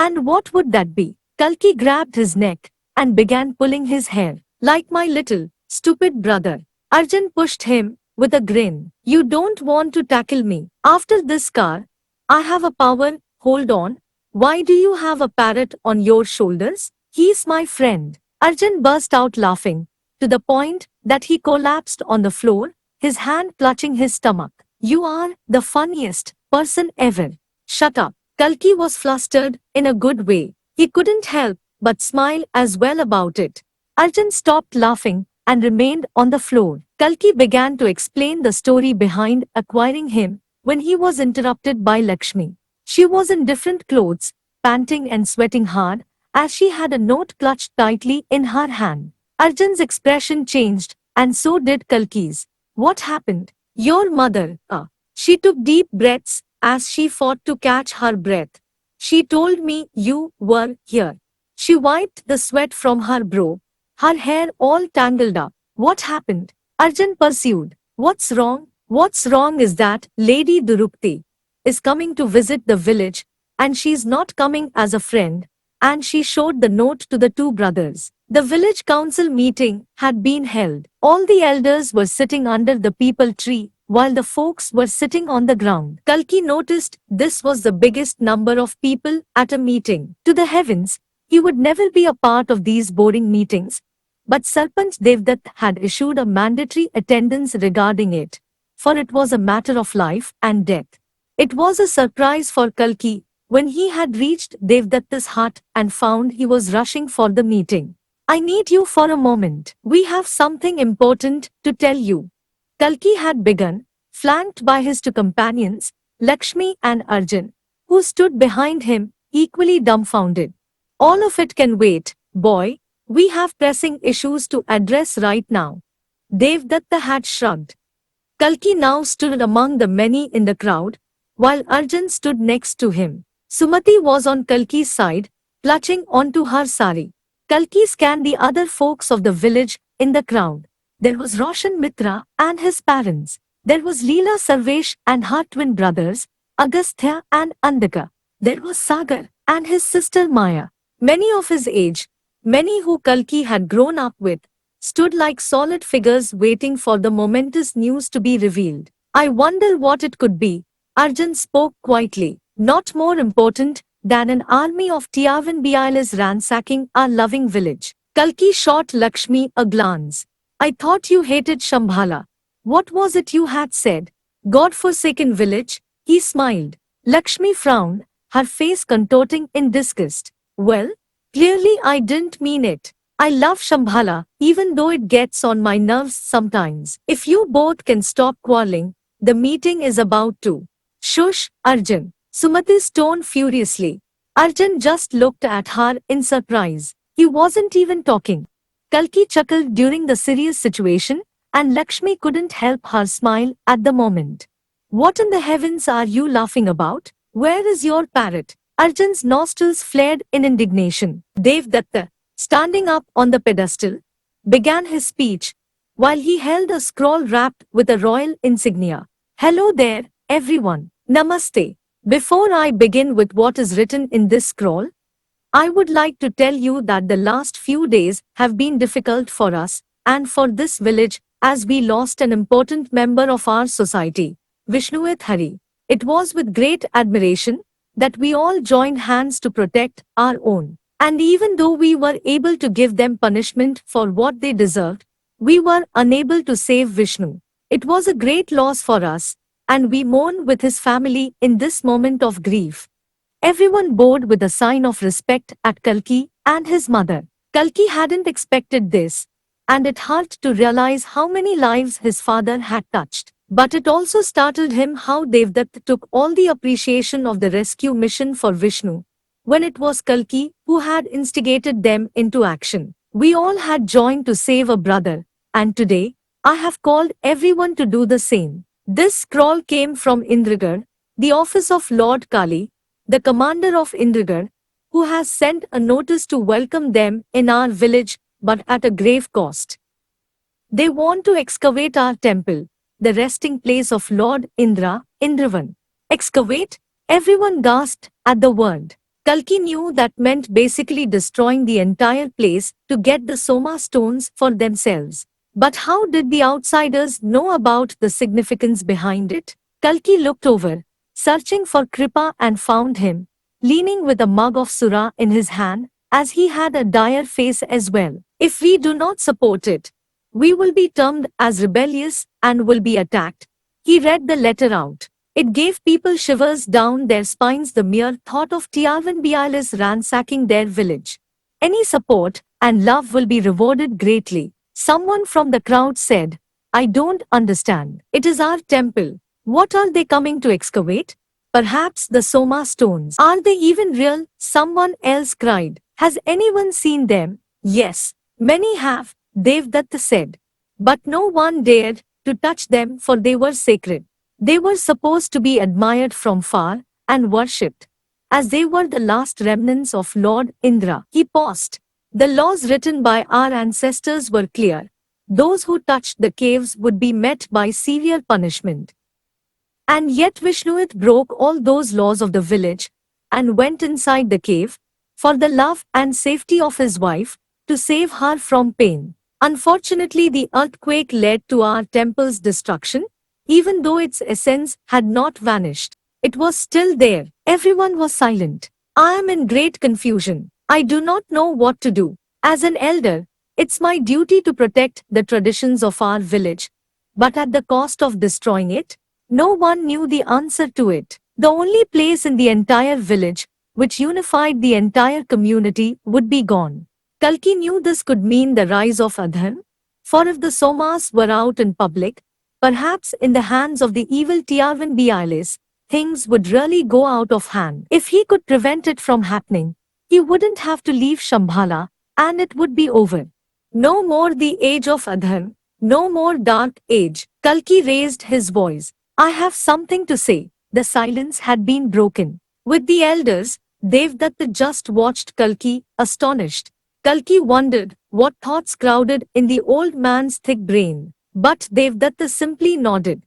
And what would that be? Kalki grabbed his neck and began pulling his hair. Like my little, stupid brother. Arjun pushed him with a grin. You don't want to tackle me. After this car, I have a power. Hold on. Why do you have a parrot on your shoulders? He's my friend. Arjun burst out laughing, to the point that he collapsed on the floor, his hand clutching his stomach. You are the funniest person ever. Shut up. Kalki was flustered in a good way. He couldn't help but smile as well about it. Arjun stopped laughing and remained on the floor. Kalki began to explain the story behind acquiring him when he was interrupted by Lakshmi. She was in different clothes, panting and sweating hard, as she had a note clutched tightly in her hand. Arjun's expression changed, and so did Kalki's. What happened? Your mother. She took deep breaths as she fought to catch her breath. She told me you were here. She wiped the sweat from her brow, her hair all tangled up. What happened? Arjun pursued. What's wrong? What's wrong is that Lady Durupti is coming to visit the village, and she's not coming as a friend, and she showed the note to the two brothers. The village council meeting had been held. All the elders were sitting under the peepal tree, while the folks were sitting on the ground. Kalki noticed this was the biggest number of people at a meeting. To the heavens, he would never be a part of these boring meetings. But Sarpanch Devdutt had issued a mandatory attendance regarding it, for it was a matter of life and death. It was a surprise for Kalki when he had reached Devdutt's hut and found he was rushing for the meeting. I need you for a moment. We have something important to tell you. Kalki had begun, flanked by his two companions, Lakshmi and Arjun, who stood behind him, equally dumbfounded. All of it can wait, boy. We have pressing issues to address right now. Devdutt had shrugged. Kalki now stood among the many in the crowd, while Arjun stood next to him. Sumati was on Kalki's side, clutching onto her sari. Kalki scanned the other folks of the village in the crowd. There was Roshan Mitra and his parents. There was Leela Sarvesh and her twin brothers, Agastya and Andaka. There was Sagar and his sister Maya. Many of his age, many who Kalki had grown up with, stood like solid figures waiting for the momentous news to be revealed. I wonder what it could be. Arjun spoke quietly. Not more important than an army of Tiavanbiles ransacking our loving village. Kalki shot Lakshmi a glance. I thought you hated Shambhala. What was it you had said? God-forsaken village? He smiled. Lakshmi frowned, her face contorting in disgust. Well, clearly I didn't mean it. I love Shambhala, even though it gets on my nerves sometimes. If you both can stop quarreling, the meeting is about to. Shush, Arjun. Sumati stoned furiously. Arjun just looked at her in surprise. He wasn't even talking. Kalki chuckled during the serious situation, and Lakshmi couldn't help her smile at the moment. What in the heavens are you laughing about? Where is your parrot? Arjun's nostrils flared in indignation. Devdutt, standing up on the pedestal, began his speech, while he held a scroll wrapped with a royal insignia. Hello there, everyone. Namaste. Before I begin with what is written in this scroll, I would like to tell you that the last few days have been difficult for us and for this village as we lost an important member of our society, Vishnu Hari. It was with great admiration that we all joined hands to protect our own. And even though we were able to give them punishment for what they deserved, we were unable to save Vishnu. It was a great loss for us, and we mourn with his family in this moment of grief. Everyone bowed with a sign of respect at Kalki and his mother. Kalki hadn't expected this, and it hurt to realize how many lives his father had touched. But it also startled him how Devdutt took all the appreciation of the rescue mission for Vishnu, when it was Kalki who had instigated them into action. We all had joined to save a brother, and today, I have called everyone to do the same. This scroll came from Indragarh, the office of Lord Kali, the commander of Indragarh, who has sent a notice to welcome them in our village, but at a grave cost. They want to excavate our temple, the resting place of Lord Indra, Indravan. Excavate? Everyone gasped at the word. Kalki knew that meant basically destroying the entire place to get the Soma stones for themselves. But how did the outsiders know about the significance behind it? Kalki looked over, searching for Kripa and found him, leaning with a mug of Sura in his hand, as he had a dire face as well. If we do not support it, we will be termed as rebellious and will be attacked. He read the letter out. It gave people shivers down their spines, the mere thought of Tiavan Bialis ransacking their village. Any support and love will be rewarded greatly. Someone from the crowd said, I don't understand. It is our temple. What are they coming to excavate? Perhaps the Soma stones. Are they even real? Someone else cried. Has anyone seen them? Yes, many have, Devdatta said. But no one dared to touch them, for they were sacred. They were supposed to be admired from far and worshipped, as they were the last remnants of Lord Indra. He paused. The laws written by our ancestors were clear. Those who touched the caves would be met by severe punishment. And yet Vishnuit broke all those laws of the village and went inside the cave, for the love and safety of his wife, to save her from pain. Unfortunately, the earthquake led to our temple's destruction. Even though its essence had not vanished, it was still there. Everyone was silent. I am in great confusion. I do not know what to do. As an elder, it's my duty to protect the traditions of our village. But at the cost of destroying it? No one knew the answer to it. The only place in the entire village which unified the entire community would be gone. Kalki knew this could mean the rise of Adhan. For if the Somas were out in public, perhaps in the hands of the evil Tiavan Bialis, things would really go out of hand. If he could prevent it from happening, he wouldn't have to leave Shambhala, and it would be over. No more the age of Adhan, no more dark age. Kalki raised his voice. I have something to say. The silence had been broken. With the elders, Devdatta just watched Kalki, astonished. Kalki wondered what thoughts crowded in the old man's thick brain. But Devdatta simply nodded.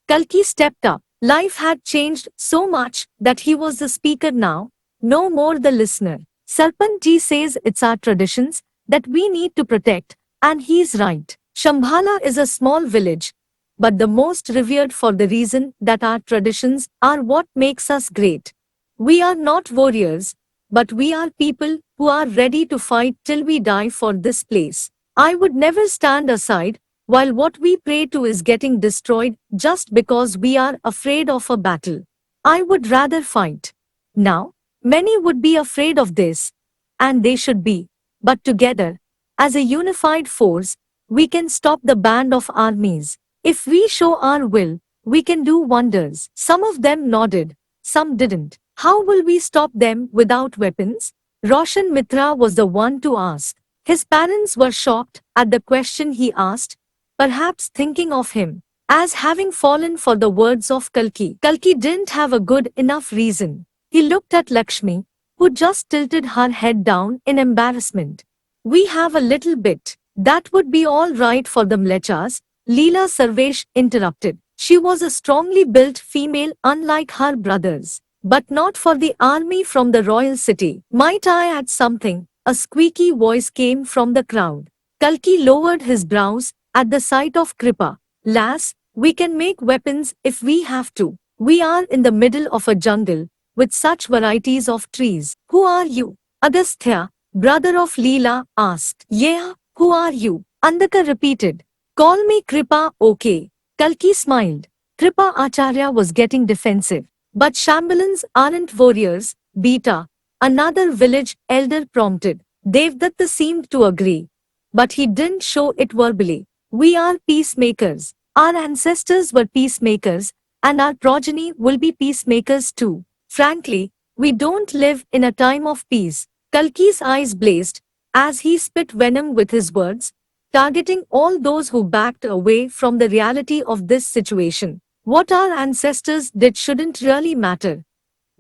Kalki stepped up. Life had changed so much that he was the speaker now, no more the listener. Sarpanji says it's our traditions that we need to protect, and he's right. Shambhala is a small village, but the most revered for the reason that our traditions are what makes us great. We are not warriors, but we are people who are ready to fight till we die for this place. I would never stand aside while what we pray to is getting destroyed just because we are afraid of a battle. I would rather fight. Now, many would be afraid of this, and they should be. But together, as a unified force, we can stop the band of armies. If we show our will, we can do wonders. Some of them nodded, some didn't. How will we stop them without weapons? Roshan Mitra was the one to ask. His parents were shocked at the question he asked, perhaps thinking of him as having fallen for the words of Kalki. Kalki didn't have a good enough reason. He looked at Lakshmi, who just tilted her head down in embarrassment. We have a little bit. That would be all right for the Mlechas, Leela Sarvesh interrupted. She was a strongly built female unlike her brothers. But not for the army from the royal city. Might I add something? A squeaky voice came from the crowd. Kalki lowered his brows at the sight of Kripa. Lass, we can make weapons if we have to. We are in the middle of a jungle with such varieties of trees. Who are you? Agastya, brother of Leela, asked. Yeah, who are you? Andaka repeated. Call me Kripa, okay. Kalki smiled. Kripa Acharya was getting defensive. But Shambhalans aren't warriors, Beta, another village elder prompted. Devdatta seemed to agree. But he didn't show it verbally. We are peacemakers. Our ancestors were peacemakers, and our progeny will be peacemakers too. Frankly, we don't live in a time of peace. Kalki's eyes blazed as he spit venom with his words, targeting all those who backed away from the reality of this situation. What our ancestors did shouldn't really matter.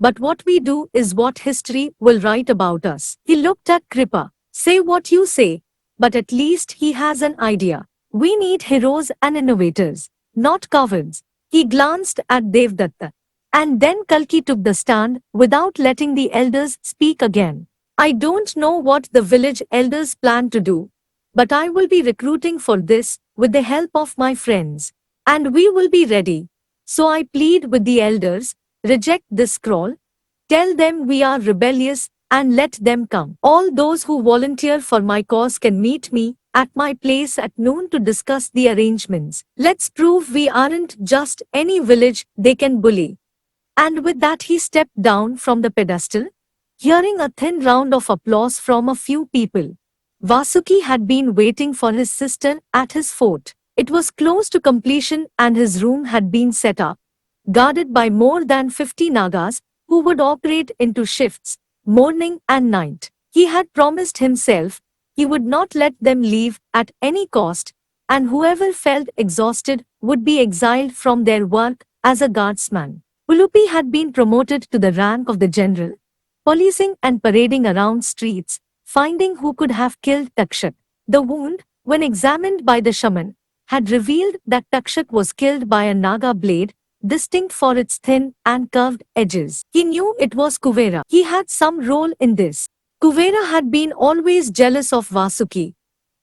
But what we do is what history will write about us. He looked at Kripa. Say what you say, but at least he has an idea. We need heroes and innovators, not cowards. He glanced at Devdatta. And then Kalki took the stand without letting the elders speak again. I don't know what the village elders plan to do, but I will be recruiting for this with the help of my friends. And we will be ready. So I plead with the elders, reject this scroll, tell them we are rebellious, and let them come. All those who volunteer for my cause can meet me at my place at noon to discuss the arrangements. Let's prove we aren't just any village they can bully. And with that he stepped down from the pedestal, hearing a thin round of applause from a few people. Vasuki had been waiting for his sister at his fort. It was close to completion and his room had been set up, guarded by more than 50 Nagas who would operate into shifts, morning and night. He had promised himself he would not let them leave at any cost, and whoever felt exhausted would be exiled from their work as a guardsman. Ulupi had been promoted to the rank of the general, policing and parading around streets, finding who could have killed Takshak. The wound, when examined by the shaman, had revealed that Takshak was killed by a Naga blade, distinct for its thin and curved edges. He knew it was Kuvera. He had some role in this. Kuvera had been always jealous of Vasuki,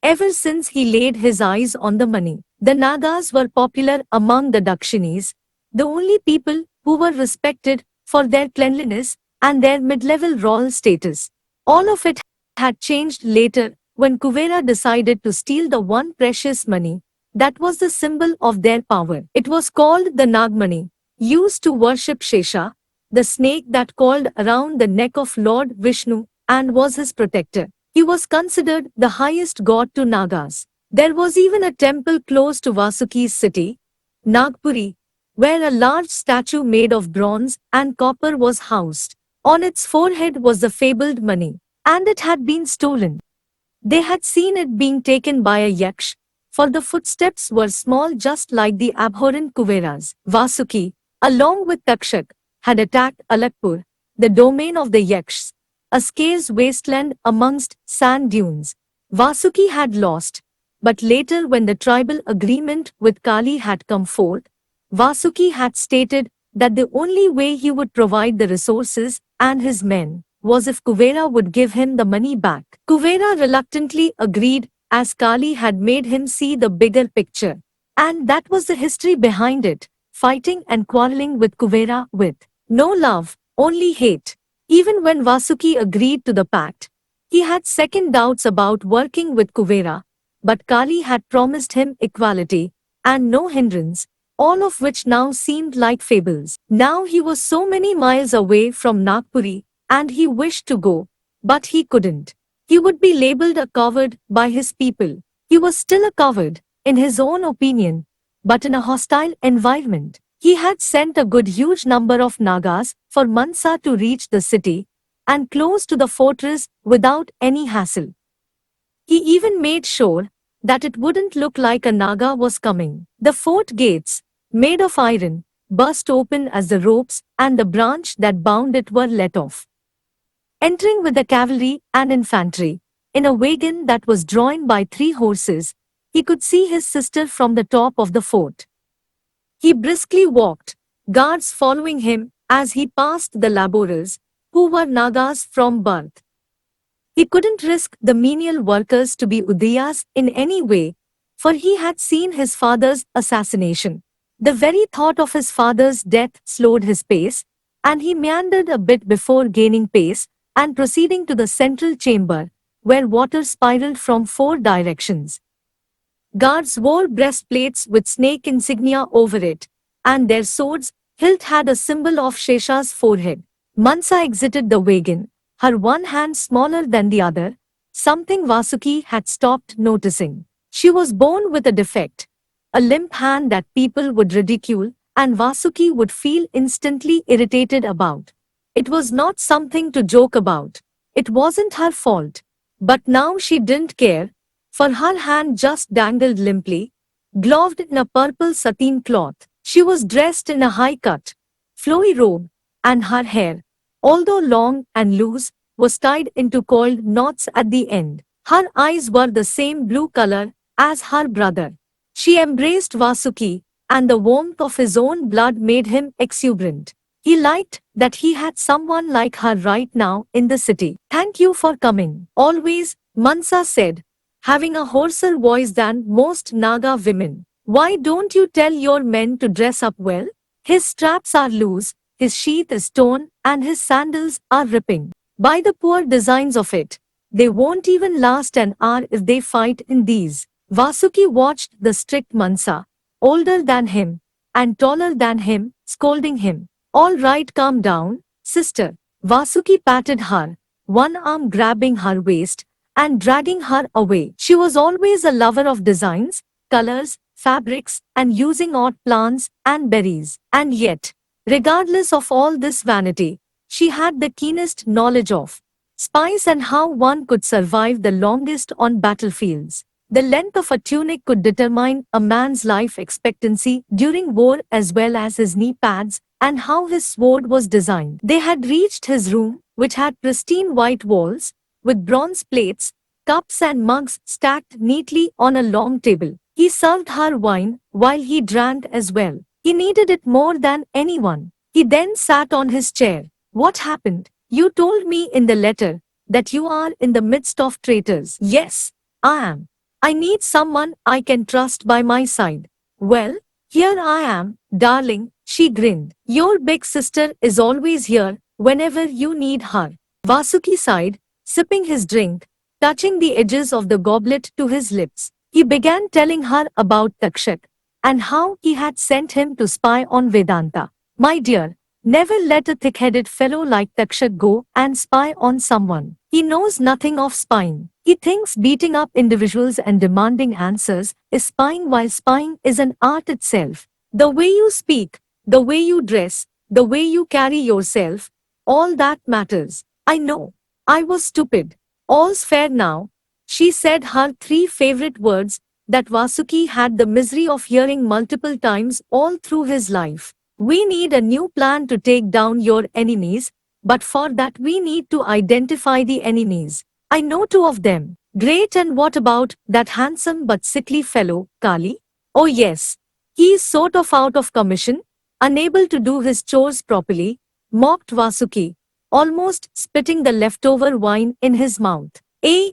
ever since he laid his eyes on the money. The Nagas were popular among the Dakshinis, the only people who were respected for their cleanliness and their mid-level royal status. All of it had changed later when Kuvera decided to steal the one precious money that was the symbol of their power. It was called the Nagmani, used to worship Shesha, the snake that coiled around the neck of Lord Vishnu and was his protector. He was considered the highest god to Nagas. There was even a temple close to Vasuki's city, Nagpuri, where a large statue made of bronze and copper was housed. On its forehead was the fabled money, and it had been stolen. They had seen it being taken by a yaksh, for the footsteps were small just like the abhorrent Kuveras. Vasuki, along with Takshak, had attacked Alakpur, the domain of the yakshs, a scarce wasteland amongst sand dunes. Vasuki had lost, but later when the tribal agreement with Kali had come forth, Vasuki had stated that the only way he would provide the resources and his men was if Kuvera would give him the money back. Kuvera reluctantly agreed as Kali had made him see the bigger picture. And that was the history behind it, fighting and quarreling with Kuvera with no love, only hate. Even when Vasuki agreed to the pact, he had second doubts about working with Kuvera, but Kali had promised him equality and no hindrance, all of which now seemed like fables. Now he was so many miles away from Nagpuri, and he wished to go, but he couldn't. He would be labeled a coward by his people. He was still a coward, in his own opinion, but in a hostile environment. He had sent a good huge number of Nagas for Mansa to reach the city and close to the fortress without any hassle. He even made sure that it wouldn't look like a Naga was coming. The fort gates, made of iron, burst open as the ropes and the branch that bound it were let off. Entering with the cavalry and infantry, in a wagon that was drawn by 3 horses, he could see his sister from the top of the fort. He briskly walked, guards following him as he passed the laborers, who were Nagas from birth. He couldn't risk the menial workers to be Udayas in any way, for he had seen his father's assassination. The very thought of his father's death slowed his pace, and he meandered a bit before gaining pace and proceeding to the central chamber, where water spiraled from 4 directions. Guards wore breastplates with snake insignia over it, and their swords' hilt had a symbol of Shesha's forehead. Mansa exited the wagon, her one hand smaller than the other, something Vasuki had stopped noticing. She was born with a defect, a limp hand that people would ridicule, and Vasuki would feel instantly irritated about. It was not something to joke about. It wasn't her fault. But now she didn't care, for her hand just dangled limply, gloved in a purple sateen cloth. She was dressed in a high-cut, flowy robe, and her hair, although long and loose, was tied into coiled knots at the end. Her eyes were the same blue color as her brother. She embraced Vasuki, and the warmth of his own blood made him exuberant. He liked that he had someone like her right now in the city. Thank you for coming. Always, Mansa said, having a hoarser voice than most Naga women. Why don't you tell your men to dress up well? His straps are loose, his sheath is torn, and his sandals are ripping. By the poor designs of it, they won't even last an hour if they fight in these. Vasuki watched the strict Mansa, older than him, and taller than him, scolding him. All right, calm down, sister. Vasuki patted her, one arm grabbing her waist and dragging her away. She was always a lover of designs, colors, fabrics, and using odd plants and berries. And yet, regardless of all this vanity, she had the keenest knowledge of spice and how one could survive the longest on battlefields. The length of a tunic could determine a man's life expectancy during war as well as his knee pads and how his sword was designed. They had reached his room, which had pristine white walls, with bronze plates, cups and mugs stacked neatly on a long table. He served her wine while he drank as well. He needed it more than anyone. He then sat on his chair. What happened? You told me in the letter that you are in the midst of traitors. Yes, I am. I need someone I can trust by my side. Well, here I am, darling, she grinned. Your big sister is always here whenever you need her. Vasuki sighed, sipping his drink, touching the edges of the goblet to his lips. He began telling her about Takshak and how he had sent him to spy on Vedanta. My dear, never let a thick-headed fellow like Takshak go and spy on someone. He knows nothing of spying. He thinks beating up individuals and demanding answers is spying, while spying is an art itself. The way you speak, the way you dress, the way you carry yourself, all that matters. I know. I was stupid. All's fair now. She said her three favorite words that Vasuki had the misery of hearing multiple times all through his life. We need a new plan to take down your enemies, but for that we need to identify the enemies. I know two of them. Great, and what about that handsome but sickly fellow, Kali? Oh yes. He is sort of out of commission, unable to do his chores properly, mocked Vasuki, almost spitting the leftover wine in his mouth.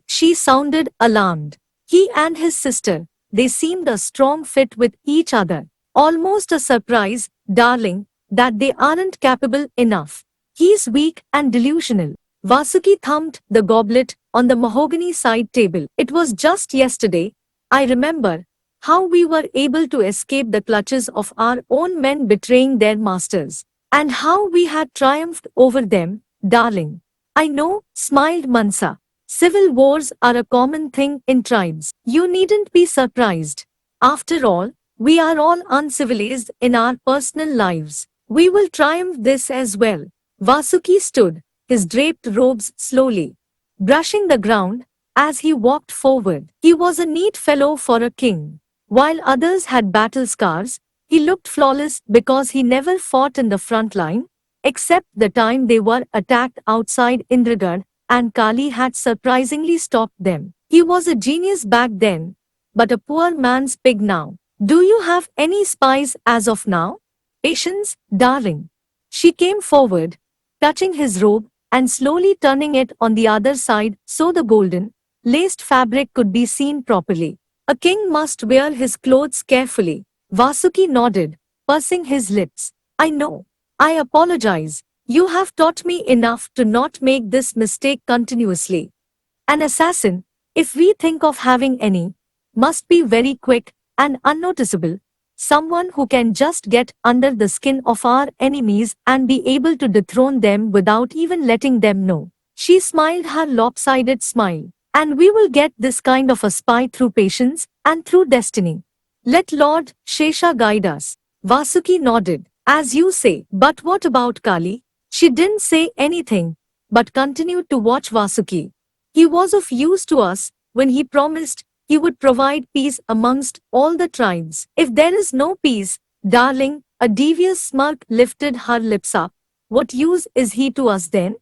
She sounded alarmed. He and his sister, they seemed a strong fit with each other. Almost a surprise, darling, that they aren't capable enough. He's weak and delusional. Vasuki thumped the goblet on the mahogany side table. It was just yesterday, I remember, how we were able to escape the clutches of our own men betraying their masters, and how we had triumphed over them, darling. I know, smiled Mansa. Civil wars are a common thing in tribes. You needn't be surprised. After all, we are all uncivilized in our personal lives. We will triumph this as well. Vasuki stood, his draped robes slowly brushing the ground as he walked forward. He was a neat fellow for a king. While others had battle scars, he looked flawless because he never fought in the front line, except the time they were attacked outside Indragarh, and Kali had surprisingly stopped them. He was a genius back then, but a poor man's pig now. Do you have any spies as of now? Patience, darling. She came forward, touching his robe and slowly turning it on the other side so the golden, laced fabric could be seen properly. A king must wear his clothes carefully. Vasuki nodded, pursing his lips. I know. I apologize. You have taught me enough to not make this mistake continuously. An assassin, if we think of having any, must be very quick and unnoticeable. Someone who can just get under the skin of our enemies and be able to dethrone them without even letting them know. She smiled her lopsided smile. And we will get this kind of a spy through patience and through destiny. Let Lord Shesha guide us. Vasuki nodded. As you say. But what about Kali? She didn't say anything, but continued to watch Vasuki. He was of use to us when he promised he would provide peace amongst all the tribes. If there is no peace, darling, a devious smirk lifted her lips up. What use is he to us then?